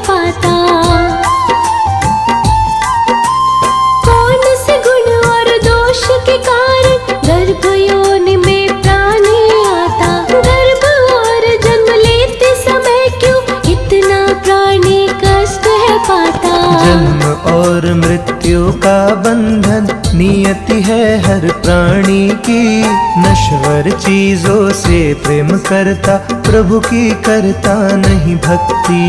पाता। कौन से गुण और दोष के कारण गर्भ योनि में प्राणी आता। गर्भ और जन्म लेते समय क्यों इतना प्राणी कष्ट है पाता। जन्म और मृत्यु का बंधन नियति है हर प्राणी की। नश्वर चीजों से प्रेम करता, प्रभु की करता नहीं भक्ति।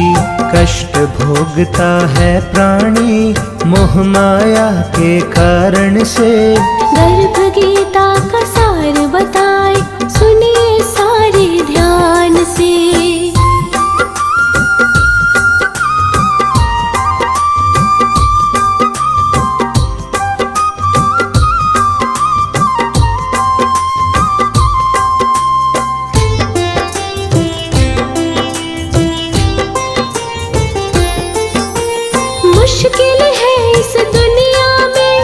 कष्ट भोगता है प्राणी मोह माया के कारण से। गर्भ गीता का सार बताए सुनिए सारे ध्यान से। मुश्किल है इस दुनिया में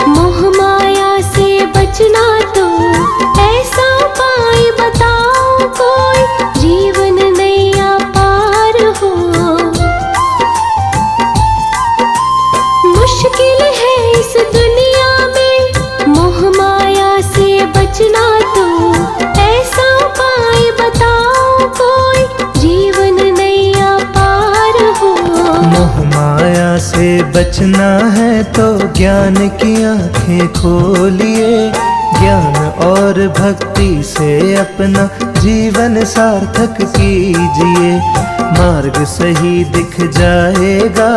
मोह माया से बचना, तो ऐसा उपाय बताओ कोई जीवन नैया पार हो। मुश्किल है इस दुनिया में मोह माया से बचना, तो ऐसा उपाय बताओ कोई जीवन नैया पार हो। मोह माया से बचना है तो ज्ञान की आंखें खोलिए। ज्ञान और भक्ति से अपना जीवन सार्थक कीजिए। मार्ग सही दिख जाएगा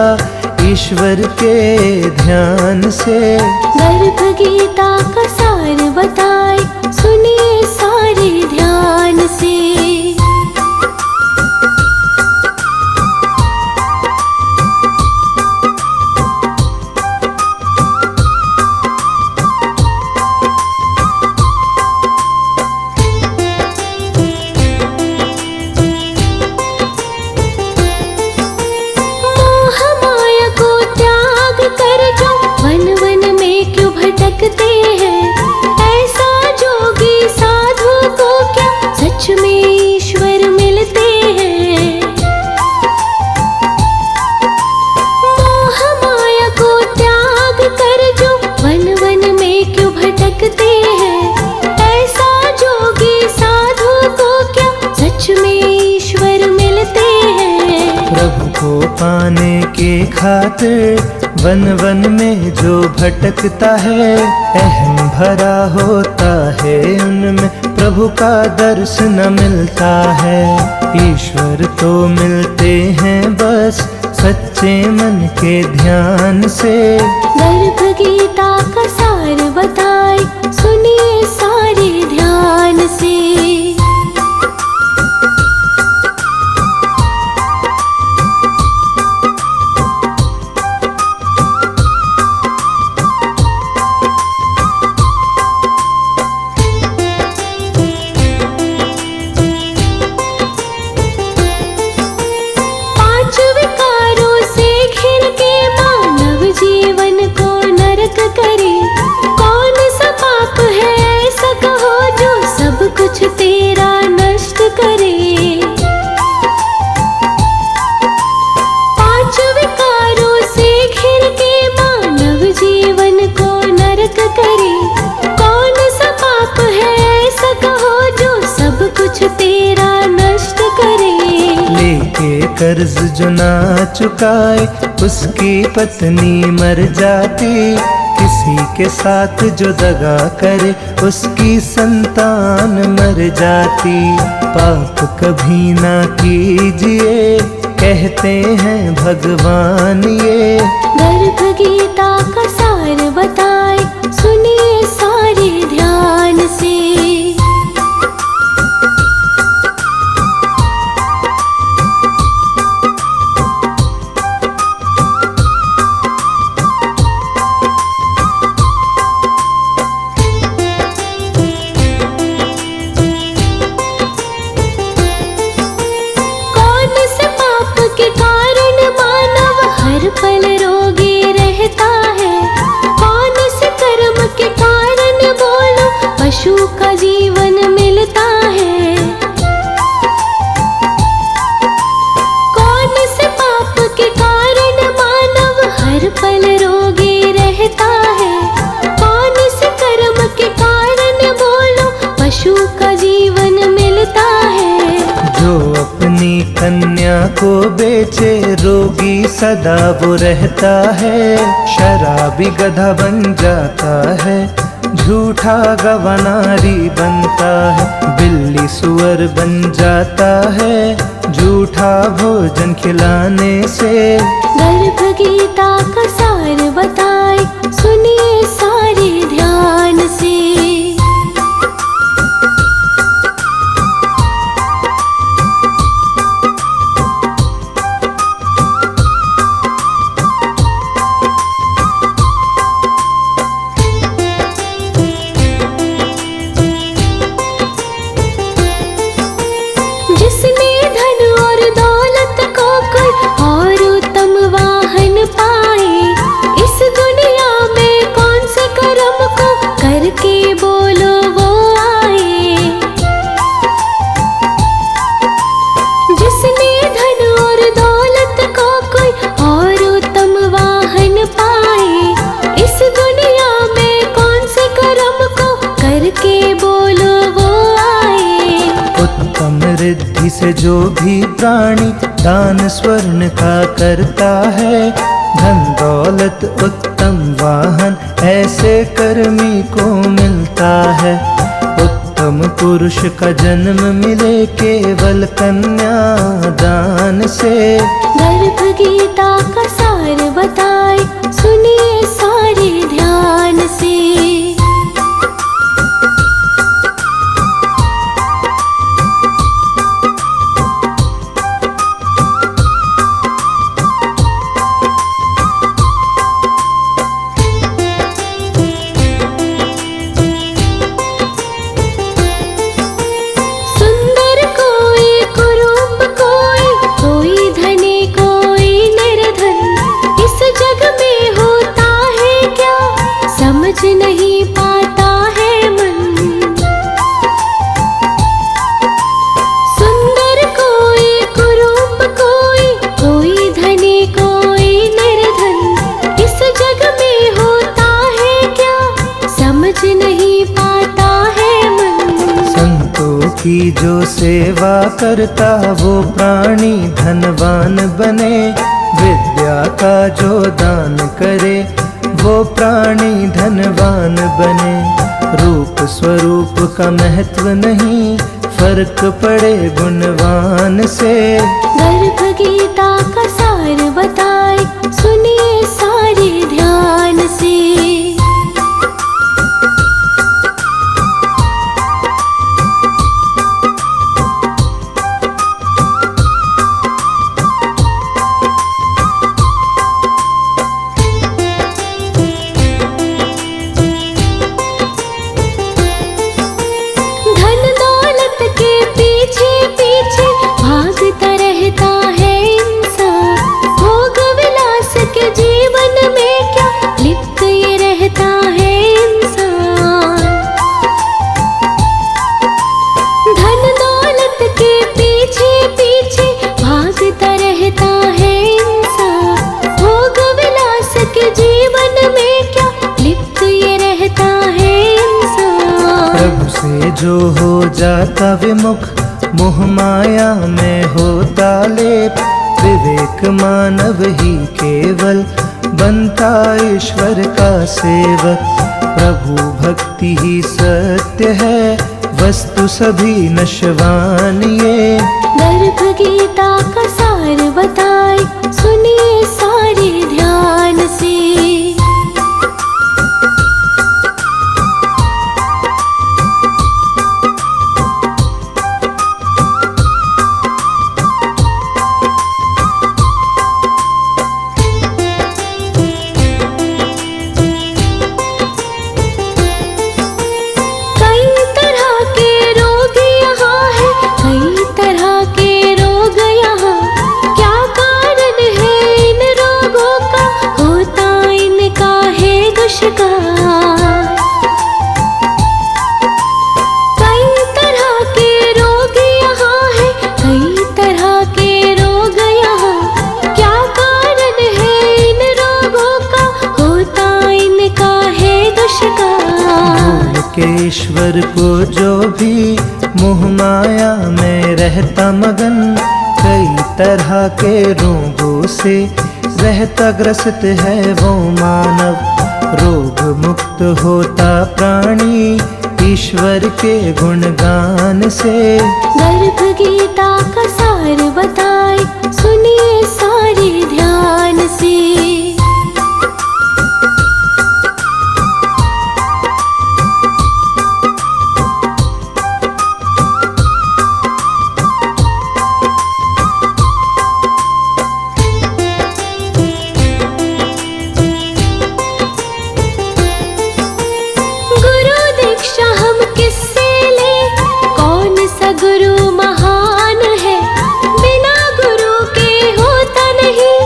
ईश्वर के ध्यान से। गर्भ गीता का सार बताए सुनिए सारे ध्यान से। भटकते हैं ऐसा जोगी साधु को क्या सच में ईश्वर मिलते हैं। मोह माया को त्याग कर जो वन वन में क्यों भटकते हैं। ऐसा जोगी साधु को क्या सच में ईश्वर मिलते हैं। प्रभु को पाने के खातिर वन वन में जो भटकता है, अहम भरा होता है उनमें प्रभु का दर्श न मिलता है। ईश्वर तो मिलते हैं बस सच्चे मन के ध्यान से। गर्भ गीता का सार बताए सुनिए सारे ध्यान से। कुछ तेरा नष्ट करे। पांच विकारों से घिर के मानव जीवन को नरक करे। कौन सा पाप है ऐसा कहो जो सब कुछ तेरा नष्ट करे। लेके कर्ज जो ना चुकाए उसकी पत्नी मर जाती। किसी के साथ जो दगा करे उसकी संतान मर जाती। पाप कभी ना कीजिए कहते हैं भगवान ये। गर्भ गीता का सार बताए सुनिए सारे ध्यान से। पल रोगी रहता है। कौन से कर्म के कारण बोलो पशु का जीवन मिलता है। कौन से पाप के कन्या को बेचे रोगी सदा वो रहता है, शराबी गधा बन जाता है, झूठा गवानारी बनता है, बिल्ली सुअर बन जाता है, झूठा भोजन खिलाने से। गर्भ गीता का सार बताए, सुनिए सारे ध्यान से। जिसने धन और दौलत को कोई और उत्तम वाहन पाए, इस दुनिया में कौन से कर्म को करके बोलो वो आए। जिसने धन और दौलत को कोई और उत्तम वाहन पाए, इस दुनिया में कौन से कर्म को करके बोलो वो आए। उत्तम रिद्धि से जो भी प्राणी दान स्वर्ण का करता है, धन दौलत उत्तम वाहन ऐसे कर्मी को मिलता है। उत्तम पुरुष का जन्म मिले केवल कन्या दान से। गर्भ गीता का सार बताए, सुनिए सारे ध्यान से। सुंदर कोई कुरूप कोई, कोई धनी कोई निर्धन, इस जग में होता है क्या समझ नहीं पाता है मन। सुंदर कोई कुरूप कोई, कोई धनी कोई निर्धन, इस जग में होता है क्या समझ नहीं पाता है मन। संतों की जो सेवा करता वो प्राणी धनवान बने, विद्या का जो दान करे वो प्राणी धनवान बने। रूप स्वरूप का महत्व नहीं, फर्क पड़े गुणवान से। गर्भ गीता का सार बताए, सुनिए सारे ध्यान से। धन दौलत के पीछे पीछे भागता रहता है इंसान, भोग विलास के जीवन में क्या लिप्त ये रहता है इंसान। धन दौलत के पीछे पीछे भागता रहता है इंसान, भोग विलास के जीवन में क्या लिप्त ये रहता है इंसान। प्रभु से जो हो जाता विमुख, मोह माया में होता लेप, विवेक मानव ही केवल बनता ईश्वर का सेवक। प्रभु भक्ति ही सत्य है, वस्तु सभी नश्वान ये। गर्भ गीता का सार बताए, सुनिए सारे ध्यान से। कई तरह के रोग यहाँ है, कई तरह के रोग यहाँ, क्या कारण है इन रोगों का, होता इनका है दुष्कार। कई तरह के रोग यहाँ है, कई तरह के रोग यहाँ, क्या कारण है इन रोगों का, होता इनका है दुष्कार। भूल के ईश्वर को जो भी मोह माया में रहता मगन, कई तरह के रोगों से रहता ग्रसित है वो मानव। रोग मुक्त होता प्राणी ईश्वर के गुणगान से। गर्भ गीता का सार बताए सुनिए सारे ध्यान से। गुरु महान है, बिना गुरु के होता नहीं,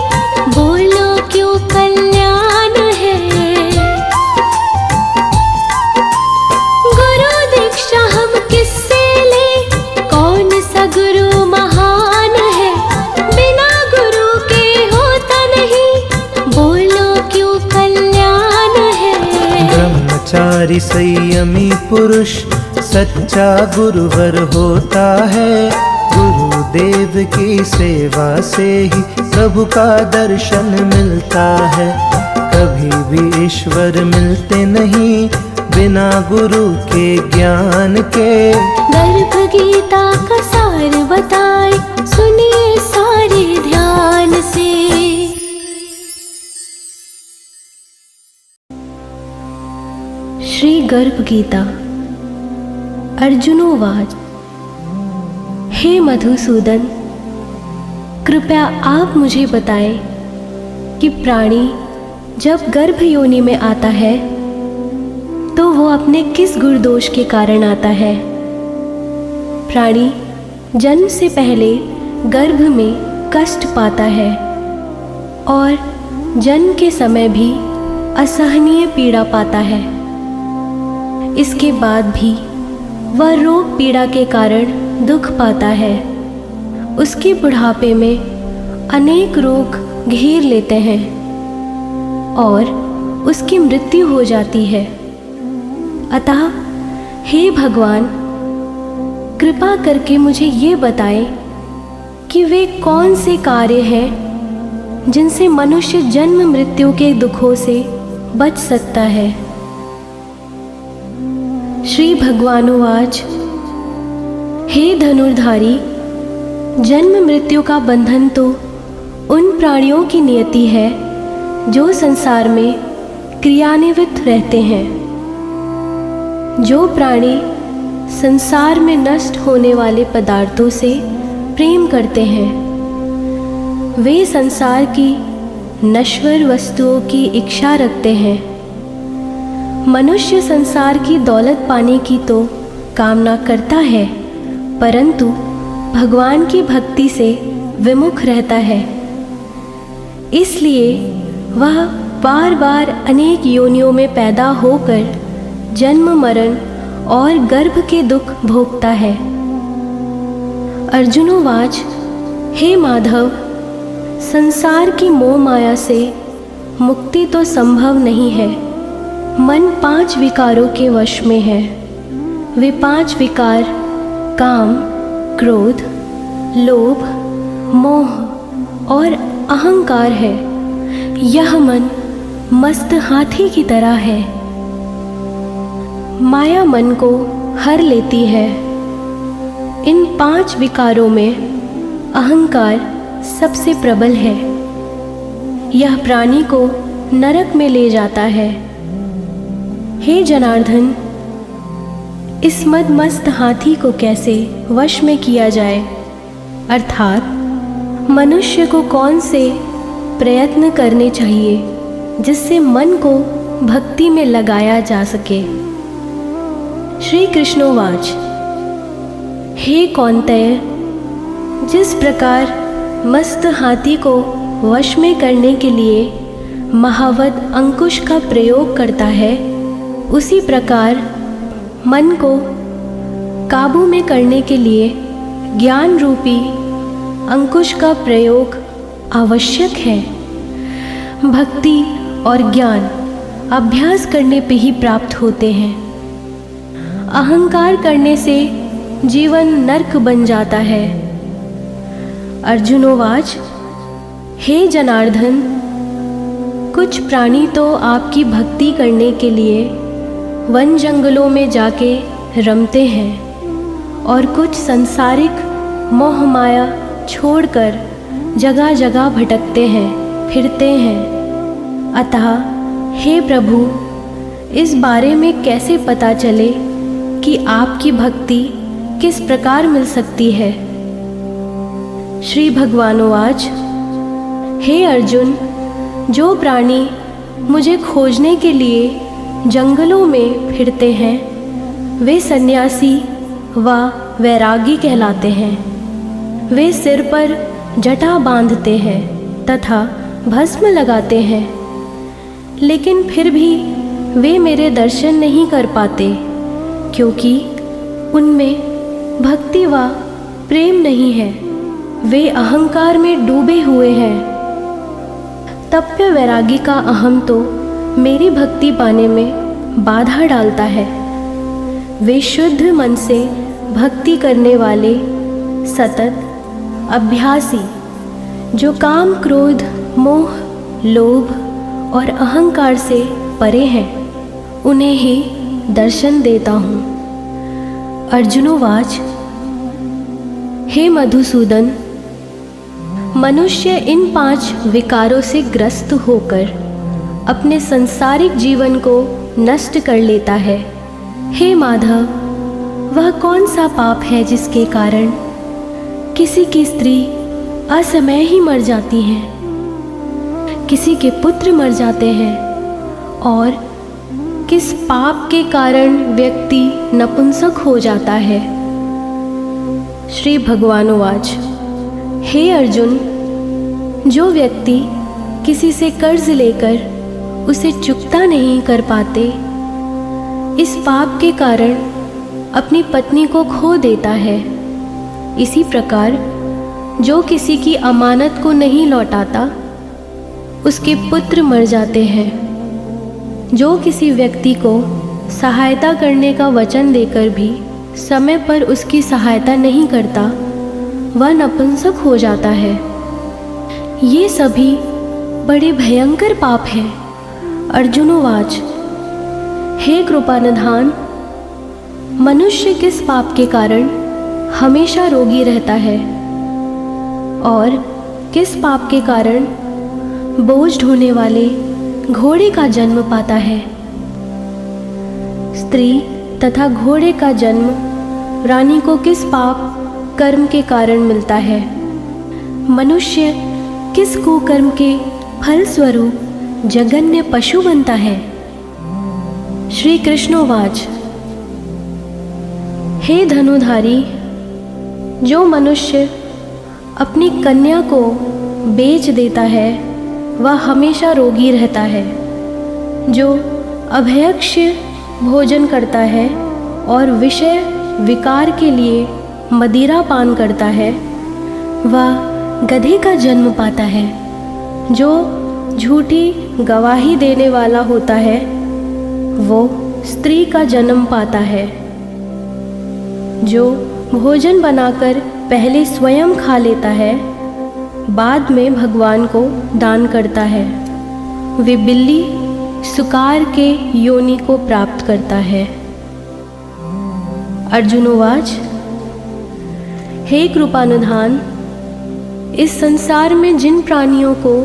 बोलो क्यों कल्याण है। गुरु दीक्षा हम किससे ले, कौन सा गुरु महान है, बिना गुरु के होता नहीं, बोलो क्यों कल्याण है। ब्रह्मचारी संयमी पुरुष सच्चा गुरुवर होता है। गुरुदेव की सेवा से ही प्रभु का दर्शन मिलता है। कभी भी ईश्वर मिलते नहीं बिना गुरु के ज्ञान के। गर्भ गीता का सार बताए सुनिए सारे ध्यान से। श्री गर्भ गीता। अर्जुनोवाच। हे मधुसूदन, कृपया आप मुझे बताएं कि प्राणी जब गर्भ योनि में आता है तो वो अपने किस गुणदोष के कारण आता है। प्राणी जन्म से पहले गर्भ में कष्ट पाता है और जन्म के समय भी असहनीय पीड़ा पाता है। इसके बाद भी वह रोग पीड़ा के कारण दुख पाता है। उसके बुढ़ापे में अनेक रोग घेर लेते हैं और उसकी मृत्यु हो जाती है। अतः हे भगवान, कृपा करके मुझे ये बताएं कि वे कौन से कार्य हैं जिनसे मनुष्य जन्म मृत्यु के दुखों से बच सकता है। श्री भगवानुवाच। हे धनुर्धारी, जन्म मृत्यु का बंधन तो उन प्राणियों की नियति है जो संसार में क्रियान्वित रहते हैं। जो प्राणी संसार में नष्ट होने वाले पदार्थों से प्रेम करते हैं, वे संसार की नश्वर वस्तुओं की इच्छा रखते हैं। मनुष्य संसार की दौलत पाने की तो कामना करता है, परंतु भगवान की भक्ति से विमुख रहता है। इसलिए वह बार बार अनेक योनियों में पैदा होकर जन्म मरण और गर्भ के दुख भोगता है। अर्जुनोवाच। हे माधव, संसार की मोह माया से मुक्ति तो संभव नहीं है। मन 5 विकारों के वश में है। वे 5 विकार काम, क्रोध, लोभ, मोह और अहंकार है। यह मन मस्त हाथी की तरह है। माया मन को हर लेती है। इन 5 विकारों में अहंकार सबसे प्रबल है। यह प्राणी को नरक में ले जाता है। हे जनार्दन, इस मदमस्त हाथी को कैसे वश में किया जाए, अर्थात मनुष्य को कौन से प्रयत्न करने चाहिए जिससे मन को भक्ति में लगाया जा सके। श्री कृष्णोवाच। हे कौन्तेय, जिस प्रकार मस्त हाथी को वश में करने के लिए महावत अंकुश का प्रयोग करता है, उसी प्रकार मन को काबू में करने के लिए ज्ञान रूपी अंकुश का प्रयोग आवश्यक है। भक्ति और ज्ञान अभ्यास करने पे ही प्राप्त होते हैं। अहंकार करने से जीवन नरक बन जाता है। अर्जुनोवाच, हे जनार्दन, कुछ प्राणी तो आपकी भक्ति करने के लिए वन जंगलों में जाके रमते हैं और कुछ संसारिक मोह माया छोड़कर जगह जगह भटकते हैं, फिरते हैं। अतः हे प्रभु, इस बारे में कैसे पता चले कि आपकी भक्ति किस प्रकार मिल सकती है? श्री भगवानोवाच, हे अर्जुन, जो प्राणी मुझे खोजने के लिए जंगलों में फिरते हैं वे सन्यासी व वैरागी कहलाते हैं। वे सिर पर जटा बांधते हैं तथा भस्म लगाते हैं, लेकिन फिर भी वे मेरे दर्शन नहीं कर पाते, क्योंकि उनमें भक्ति व प्रेम नहीं है। वे अहंकार में डूबे हुए हैं। तप्य वैरागी का अहम तो मेरी भक्ति पाने में बाधा डालता है। वे शुद्ध मन से भक्ति करने वाले सतत अभ्यासी, जो काम क्रोध मोह लोभ और अहंकार से परे हैं, उन्हें ही दर्शन देता हूँ। अर्जुनोवाच, हे मधुसूदन, मनुष्य इन 5 विकारों से ग्रस्त होकर अपने सांसारिक जीवन को नष्ट कर लेता है। हे माधव, वह कौन सा पाप है जिसके कारण किसी की स्त्री असमय ही मर जाती है, किसी के पुत्र मर जाते हैं, और किस पाप के कारण व्यक्ति नपुंसक हो जाता है? श्री भगवानोवाच, हे अर्जुन, जो व्यक्ति किसी से कर्ज लेकर उसे चुकता नहीं कर पाते, इस पाप के कारण अपनी पत्नी को खो देता है। इसी प्रकार जो किसी की अमानत को नहीं लौटाता, उसके पुत्र मर जाते हैं। जो किसी व्यक्ति को सहायता करने का वचन देकर भी समय पर उसकी सहायता नहीं करता, वह नपुंसक हो जाता है। ये सभी बड़े भयंकर पाप हैं। अर्जुनोवाच, हे कृपानिधान, मनुष्य किस पाप के कारण हमेशा रोगी रहता है और किस पाप के कारण बोझ ढोने वाले घोड़े का जन्म पाता है? स्त्री तथा घोड़े का जन्म रानी को किस पाप कर्म के कारण मिलता है? मनुष्य किस कुकर्म के फल स्वरूप जघन्य पशु बनता है? श्री कृष्णोवाच, हे धनुधारी, जो मनुष्य अपनी कन्या को बेच देता है वह हमेशा रोगी रहता है। जो अभयक्ष्य भोजन करता है और विषय विकार के लिए मदिरा पान करता है, वह गधे का जन्म पाता है। जो झूठी गवाही देने वाला होता है, वो स्त्री का जन्म पाता है। जो भोजन बनाकर पहले स्वयं खा लेता है, बाद में भगवान को दान करता है, वे बिल्ली सुकार के योनि को प्राप्त करता है। अर्जुनोवाच, हे कृपानिधान, इस संसार में जिन प्राणियों को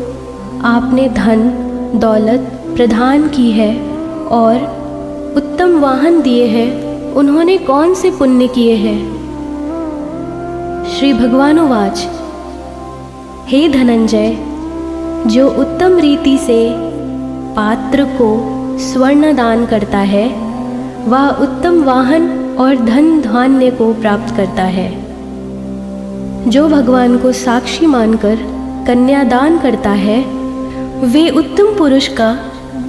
आपने धन दौलत प्रदान की है और उत्तम वाहन दिए हैं, उन्होंने कौन से पुण्य किए हैं? श्री भगवानोवाच, हे धनंजय, जो उत्तम रीति से पात्र को स्वर्ण दान करता है, वह उत्तम वाहन और धन धान्य को प्राप्त करता है। जो भगवान को साक्षी मानकर कन्यादान करता है, वे उत्तम पुरुष का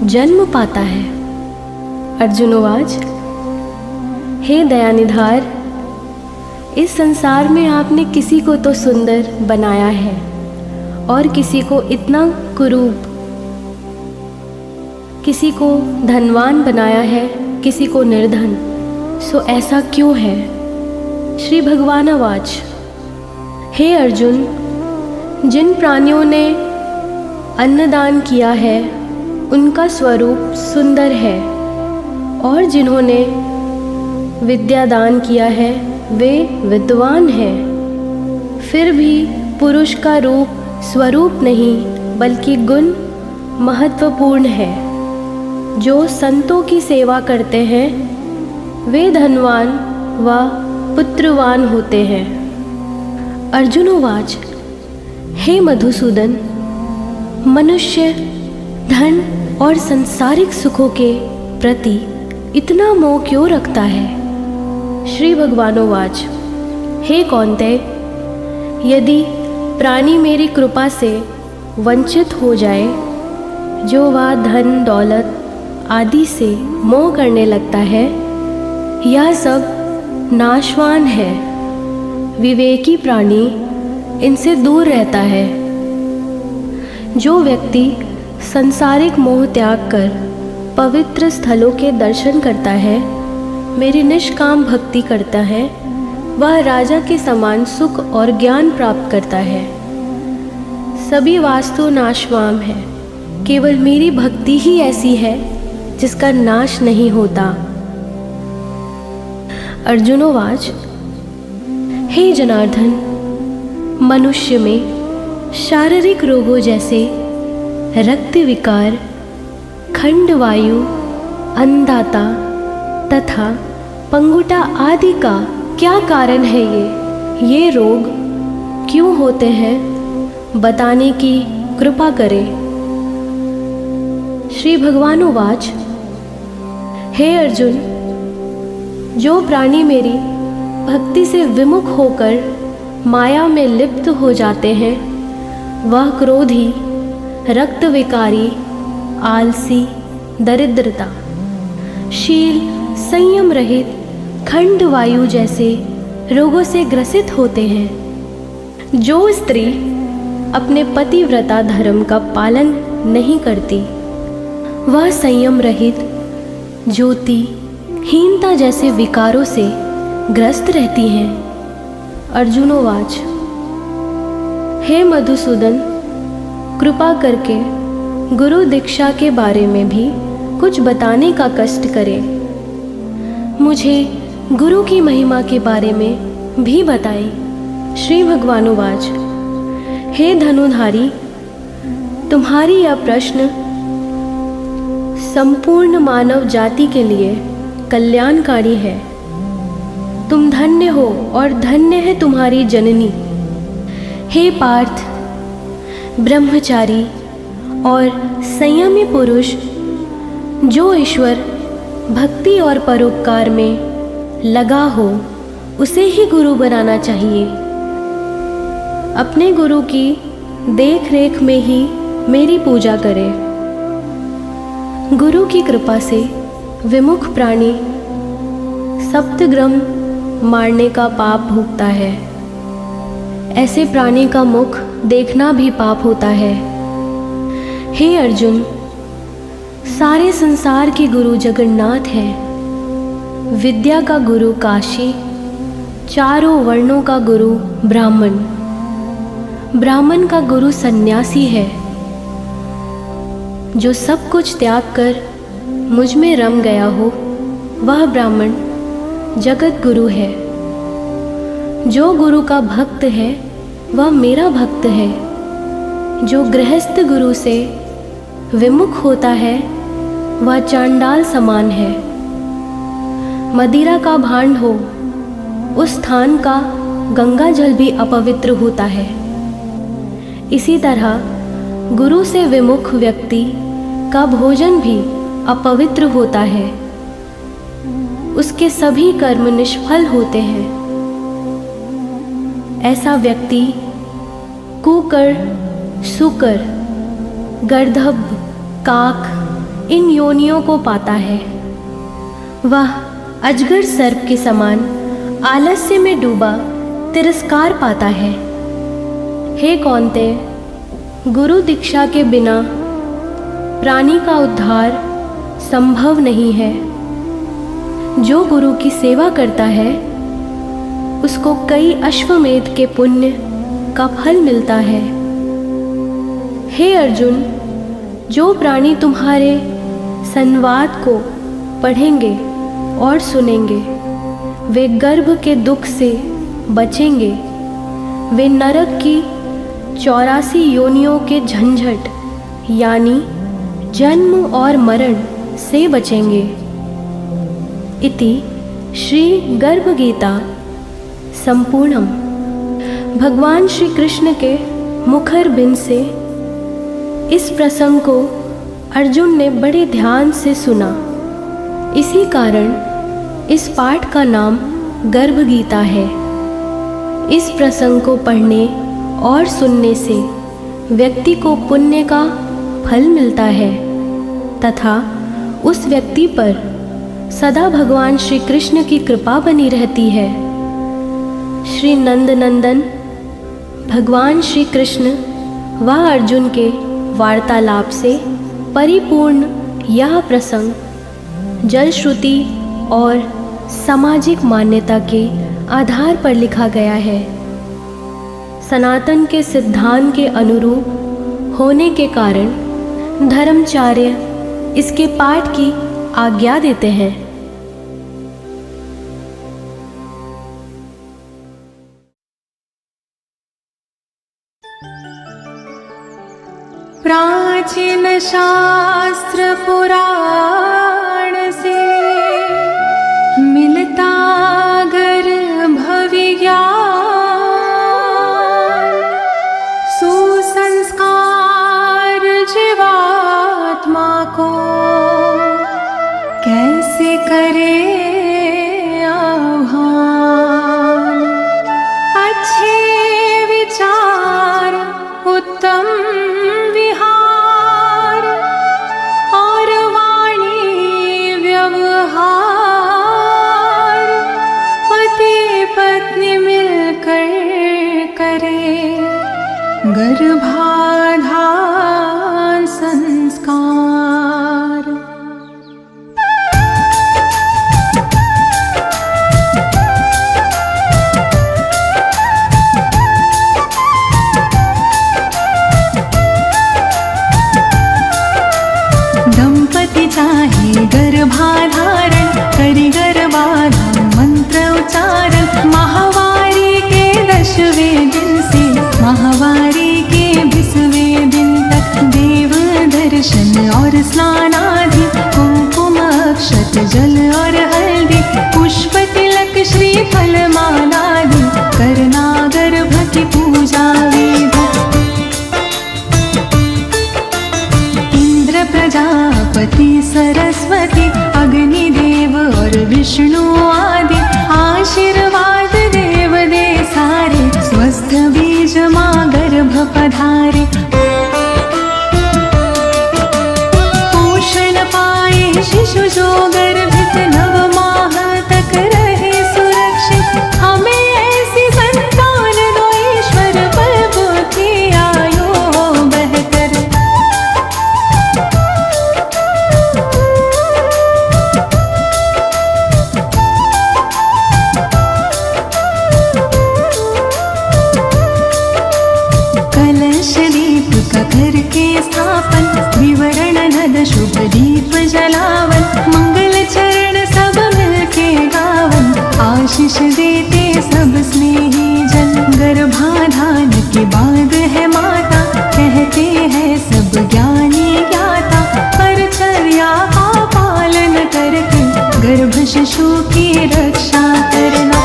जन्म पाता है। अर्जुनोवाच, हे दयानिधार, इस संसार में आपने किसी को तो सुंदर बनाया है और किसी को इतना कुरूप, किसी को धनवान बनाया है, किसी को निर्धन। सो ऐसा क्यों है? श्री भगवानोवाच, हे अर्जुन, जिन प्राणियों ने अन्नदान किया है उनका स्वरूप सुंदर है, और जिन्होंने विद्यादान किया है वे विद्वान हैं। फिर भी पुरुष का रूप स्वरूप नहीं बल्कि गुण महत्वपूर्ण है। जो संतों की सेवा करते हैं वे धनवान व पुत्रवान होते हैं। अर्जुनोवाच, हे मधुसूदन, मनुष्य धन और सांसारिक सुखों के प्रति इतना मोह क्यों रखता है? श्री भगवानोवाच, हे कौन्तेय, यदि प्राणी मेरी कृपा से वंचित हो जाए, जो वह धन दौलत आदि से मोह करने लगता है, यह सब नाशवान है। विवेकी प्राणी इनसे दूर रहता है। जो व्यक्ति सांसारिक मोह त्याग कर पवित्र स्थलों के दर्शन करता है, मेरी निष्काम भक्ति करता है, वह राजा के समान सुख और ज्ञान प्राप्त करता है। सभी वास्तु नाशवान है, केवल मेरी भक्ति ही ऐसी है जिसका नाश नहीं होता। अर्जुनोवाच, हे जनार्दन, मनुष्य में शारीरिक रोगों जैसे रक्त विकार, खंड वायु, अंधाता तथा पंगुटा आदि का क्या कारण है? ये रोग क्यों होते हैं, बताने की कृपा करें। श्री भगवानोवाच, हे अर्जुन, जो प्राणी मेरी भक्ति से विमुख होकर माया में लिप्त हो जाते हैं, वह क्रोधी, रक्त विकारी, आलसी, दरिद्रता, शील संयम रहित, खंड वायु जैसे रोगों से ग्रसित होते हैं। जो स्त्री अपने पतिव्रता धर्म का पालन नहीं करती, वह संयम रहित, ज्योति हीनता जैसे विकारों से ग्रस्त रहती हैं। अर्जुनोवाच, हे मधुसूदन, कृपा करके गुरु दीक्षा के बारे में भी कुछ बताने का कष्ट करें। मुझे गुरु की महिमा के बारे में भी बताएं। श्री भगवानोवाच, हे धनुधारी, तुम्हारी यह प्रश्न संपूर्ण मानव जाति के लिए कल्याणकारी है। तुम धन्य हो और धन्य है तुम्हारी जननी। हे पार्थ, ब्रह्मचारी और संयमी पुरुष, जो ईश्वर भक्ति और परोपकार में लगा हो, उसे ही गुरु बनाना चाहिए। अपने गुरु की देख रेख में ही मेरी पूजा करें। गुरु की कृपा से विमुख प्राणी सप्तग्रम मारने का पाप भोगता है। ऐसे प्राणी का मुख देखना भी पाप होता है। हे अर्जुन, सारे संसार के गुरु जगन्नाथ है। विद्या का गुरु काशी, चारों वर्णों का गुरु ब्राह्मण, ब्राह्मण का गुरु सन्यासी है। जो सब कुछ त्याग कर मुझ में रम गया हो, वह ब्राह्मण जगत गुरु है। जो गुरु का भक्त है वह मेरा भक्त है। जो गृहस्थ गुरु से विमुख होता है वह चांडाल समान है। मदिरा का भांड हो, उस स्थान का गंगा जल भी अपवित्र होता है। इसी तरह गुरु से विमुख व्यक्ति का भोजन भी अपवित्र होता है। उसके सभी कर्म निष्फल होते हैं। ऐसा व्यक्ति कुकर, सुकर, गर्दभ, काक इन योनियों को पाता है। वह अजगर सर्प के समान आलस्य में डूबा तिरस्कार पाता है। हे कौन्तेय, गुरु दीक्षा के बिना प्राणी का उद्धार संभव नहीं है। जो गुरु की सेवा करता है उसको कई अश्वमेध के पुण्य का फल मिलता है। हे अर्जुन, जो प्राणी तुम्हारे संवाद को पढ़ेंगे और सुनेंगे वे गर्भ के दुख से बचेंगे, वे नरक की 84 योनियों के झंझट यानी जन्म और मरण से बचेंगे। इति श्री गर्भ गीता संपूर्णम। भगवान श्री कृष्ण के मुखर बिंद से इस प्रसंग को अर्जुन ने बड़े ध्यान से सुना। इसी कारण इस पाठ का नाम गर्भ गीता है। इस प्रसंग को पढ़ने और सुनने से व्यक्ति को पुण्य का फल मिलता है तथा उस व्यक्ति पर सदा भगवान श्री कृष्ण की कृपा बनी रहती है। श्री नंद नंदन भगवान श्री कृष्ण व अर्जुन के वार्तालाप से परिपूर्ण यह प्रसंग जल श्रुति और सामाजिक मान्यता के आधार पर लिखा गया है। सनातन के सिद्धांत के अनुरूप होने के कारण धर्माचार्य इसके पाठ की आज्ञा देते हैं। प्राचीन शास्त्र पुराण से मिलता गर्भ विज्ञान, सुसंस्कार जीवात्मा को कैसे करे आह्वान। अच्छे विचार, उत्तम विहार और वाणी व्यवहार, पति पत्नी मिलकर करे गर्भाधान संस्कार। दंपति चाहे गर्भाधारण, करी गर्भाधान मंत्र उच्चारण। माहवारी के 10वें दिन से माहवारी के 20वें दिन तक देव दर्शन और स्नान आदि, कुमकुम अक्षत जल और हल्दी, पुष्प तिलक श्रीफल मालादि, करना गर्भ की पूजा विधि। इंद्र प्रजापति सरस्वती अग्निदेव और विष्णु आदि आशीर्वाद देव दे सारे, स्वस्थ बीज माँ गर्भ पधारे। पोषण पाए शिशु जो गर्भित, 9 माह तक रहे सुरक्षित। हमें ऐसी संतान दो ईश्वर, प्रभु की आयु बेहतर। कलश दीप का करके स्थापन, विवरण नद शुभ दीप जलावन। मंगल चरण सब मिलके गावन, आशीष देते सब स्नेही जन। गर्भाधान के बाद है माता, कहते हैं सब ज्ञानी ज्ञाता। परिचर्या का पालन करके गर्भ शिशु की रक्षा करना।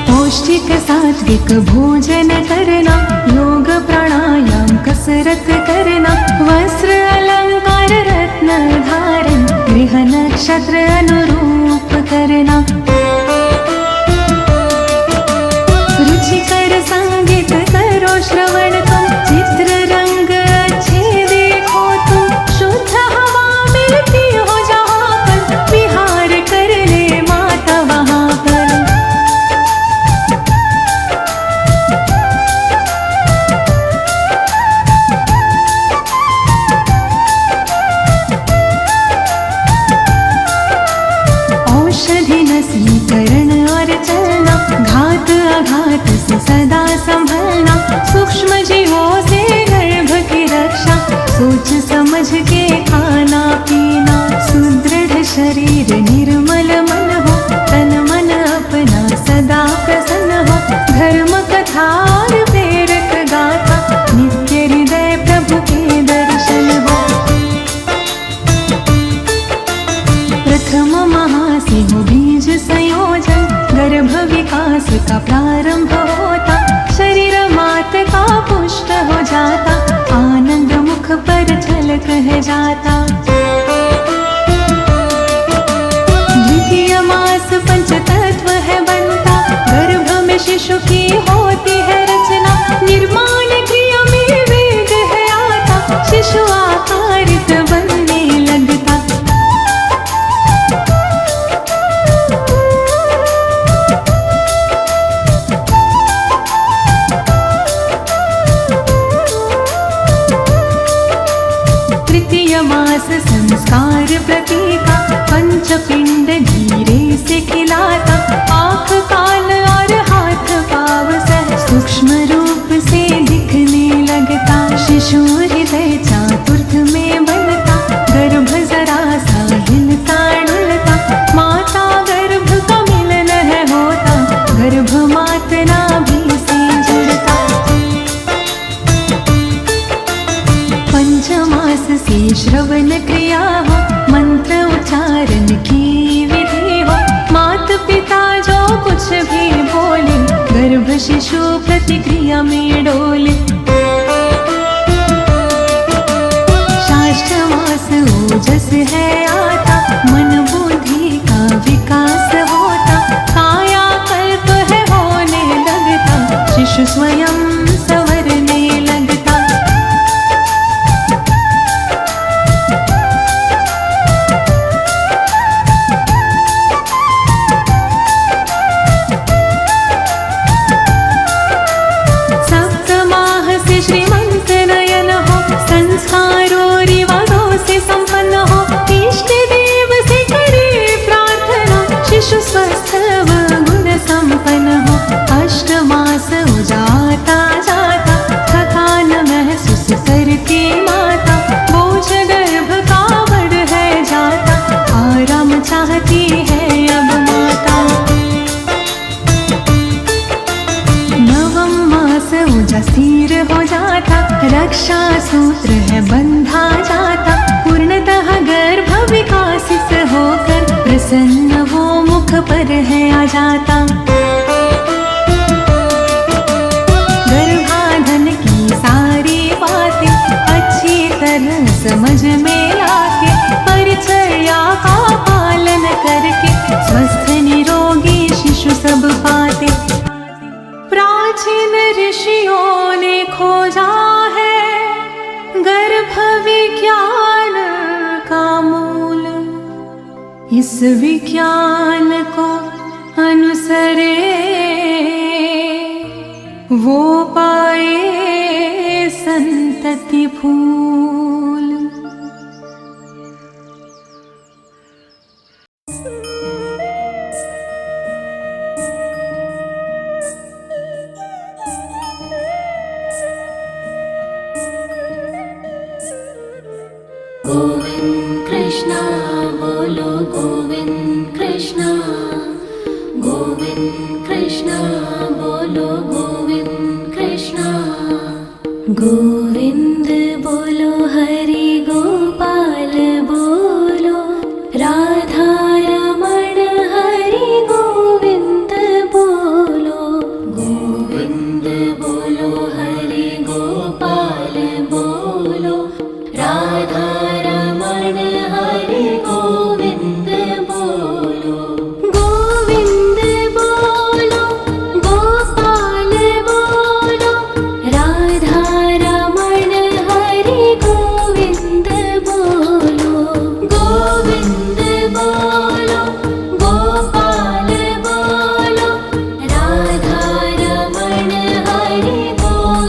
पौष्टिक सात्विक भोजन करना, योग प्राणायाम कसरत करना। वस्त्र अलंकार रत्न धारण, गृह नक्षत्र अनुरूप करना। रुचिकर संगीत करो श्रवण तुम, चित्र रंग अच्छे देखो तुम। शुद्ध हवा मिलती हो जहाँ पर, विहार कर ले माता वहाँ पर। औषधि नस पिंड धीरे से खिलाता, आँख कान और हाथ पाँव सह सूक्ष्म रूप से दिखने लगता। शिशु हृदय चातुर्थ में बनता, गर्भ जरा सा हिलता डुलता, माता गर्भ का मिलन है होता, गर्भ मात नाभि से जुड़ता। पंचमास से श्रवण क्रिया हो, मंत्र उच्चारण की विधि हो, मात पिता जो कुछ भी बोले, गर्भ शिशु प्रतिक्रिया में डोले। शाष्टमास ओजस है आता, मन बुद्धि का विकास होता, काया कल्प है होने लगता, शिशु स्वयं संवरने लगता। सप्तमाह से श्रीमंत नयन हो, संस्कारों रिवाजों से संपन्न हो, इष्ट देव से करे प्रार्थना, शिशु स्वस्थ व गुण संपन्न हो। अष्टमास हो जाता जाता, थकान महसूस करती माता, बोझ गर्भ का बढ़ है जाता, आराम चाहती है अब माता। नवम मास ऊंचा स्थिर हो जाता, रक्षा सूत्र है बंधा जाता, पूर्णतः गर्भ विकासित होकर प्रसन्न वो मुख पर है आ जाता। गर्भाधान की सारी बातें अच्छी तरह समझ में आके, परिचर्या का पालन करके, स्वस्थ निरोगी शिशु सब पाते। प्राचीन ऋषियों ने खोजा है गर्भ विज्ञान का मूल, इस विज्ञान को अनुसरे वो पाए संतति फूल। गोविंद कृष्णा बोलो, गोविंद कृष्णा, गोविंद कृष्णा बोलो, गोविंद कृष्णा। गोविंद बोलो, हरि गोपाल बोलो, राधा रमण हरि गोविंद बोलो। गोविंद बोलो, हरि गोपाल बोलो, राधा रमण हरि गोविंद बोलो। गोविंद बोलो, गोपाल बोलो, राधा रमण हरि गोविंद बोलो। गोविंद बोलो, गोपाल बोलो, राधा रमण हरि गोविंद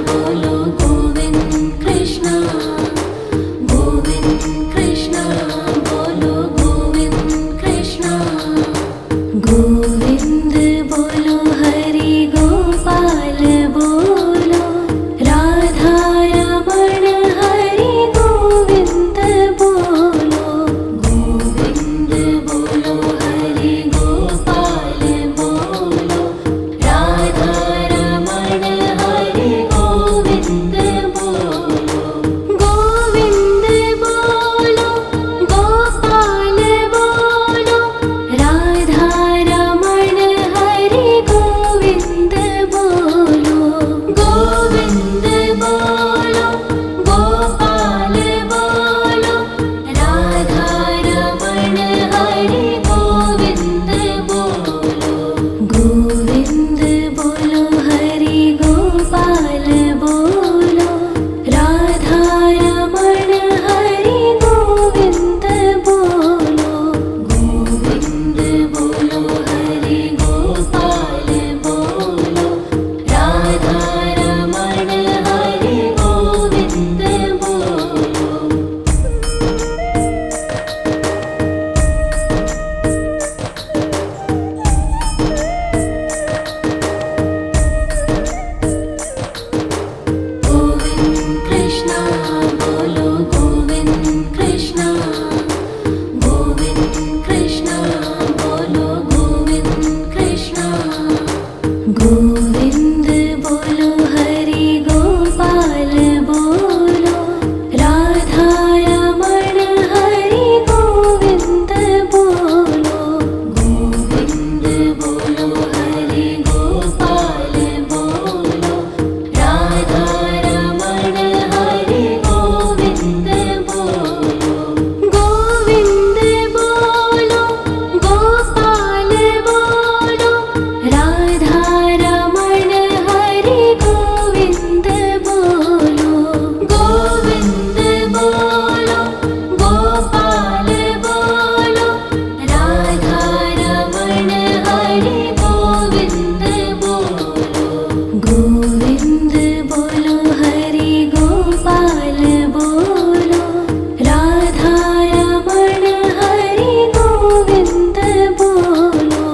बोलो गोविंद कृष्णा, गोविंद कृष्णा बोलो गोविंद कृष्णा। गोविंद बोलो हरि गोपाल बोलो, राधा रमण हरि गोविंद बोलो। गोविंद बोलो हरि गोपाल बोलो, राधा रमण हरि गोविंद बोलो। गोविंद बोलो गोपाल बोलो, राधा रमण हरि गोविंद बोलो। गोविंद बोलो गोपाल बोलो, राधा रमण हरि गोविंद बोलो। गोविंद बोलो हरि गोपाल बोलो, राधा रमण हरि गोविंद बोलो। गोविंद बोलो हरि गोपाल बोलो, राधा रमण हरि गोविंद बोलो। गोविंद कृष्णा बोलो गोविंद कृष्णा, गोविंद कृष्णा बोलो गोविंद कृष्णा। गोविंद बोलो हरि गोपाल बोलो, राधा रमण हरि गोविंद बोलो। गोविंद बोलो हरि गोपाल बोलो, राधा रमण हरि गोविंद बोलो। गोविंद बोलो गोपाल बोलो, राधा रमण हरि गोविंद बोलो। गोविंद बोलो गोपाल बोलो, राधा रमण हरि गोविंद बोलो। गोविंद बोलो हरि गोपाल बोलो, राधा रमण हरि गोविंद बोलो।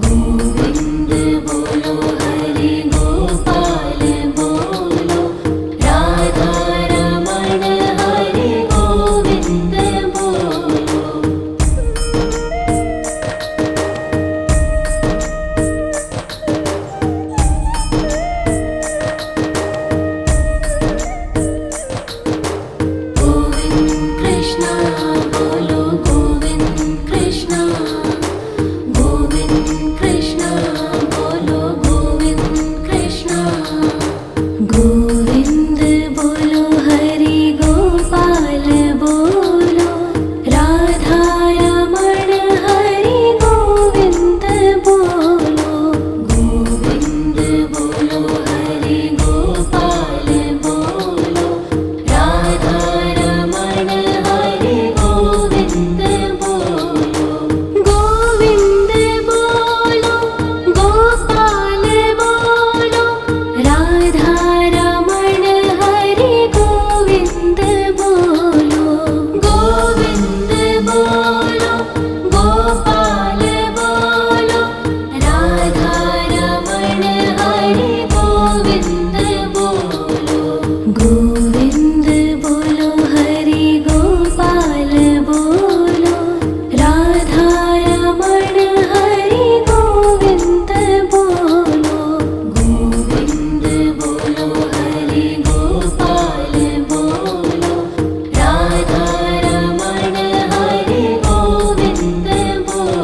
गोविंद बोलो हरि गोपाल बोलो, राधा रमण हरि गोविंद बोलो। गोविंद कृष्णा बोलो गोविंद कृष्णा, गोविंद कृष्णा बोलो गोविंद कृष्णा। गोविंद बोलो हरि गोपाल बोलो, राधा रमण हरि गोविंद बोलो। गोविंद बोलो हरि गोपाल बोलो, राधा रमण हरि गोविंद बोलो। गोविंद बोलो गोपाल बोलो, राधा रमण हरि गोविंद बोलो। गोविंद बोलो गोपाल बोलो, राधा रमण हरि गोविंद बोलो। गोविंद बोलो हरि गोपाल बोलो, राधा रमण हरि गोविंद बोलो। गोविंद बोलो हरि गोपाल बोलो, राधा रमण हरि गोविंद बोलो।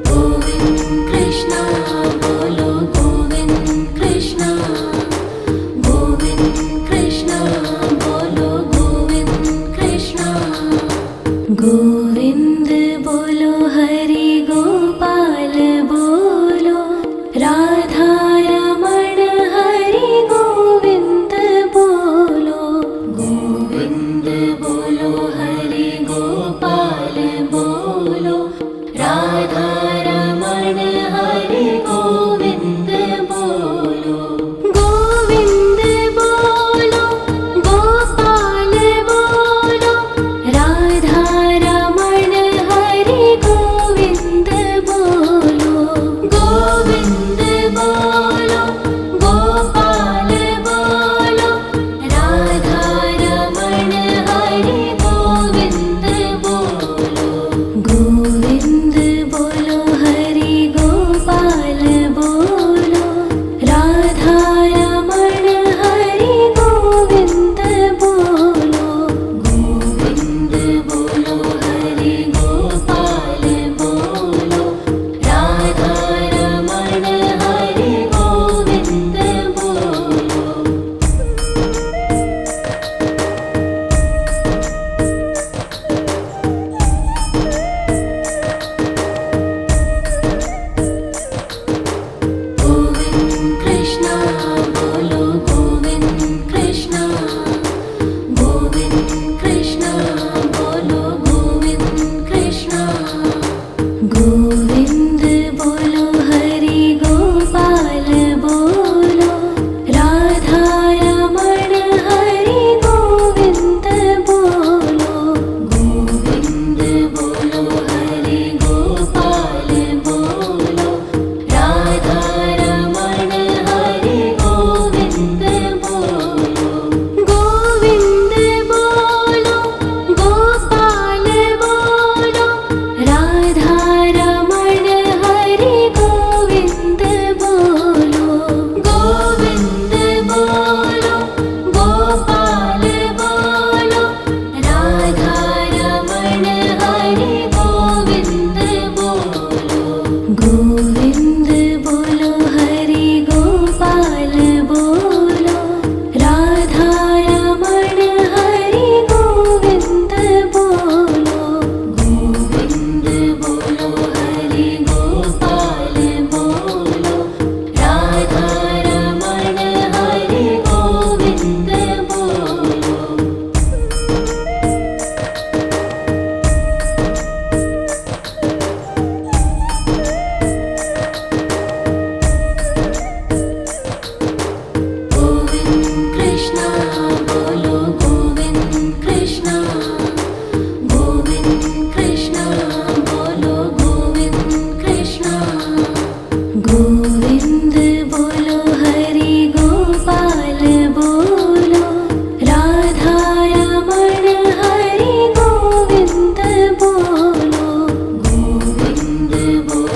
गोविंद कृष्णा बोलो गोविंद कृष्णा, गोविंद कृष्णा बोलो गोविंद कृष्णा।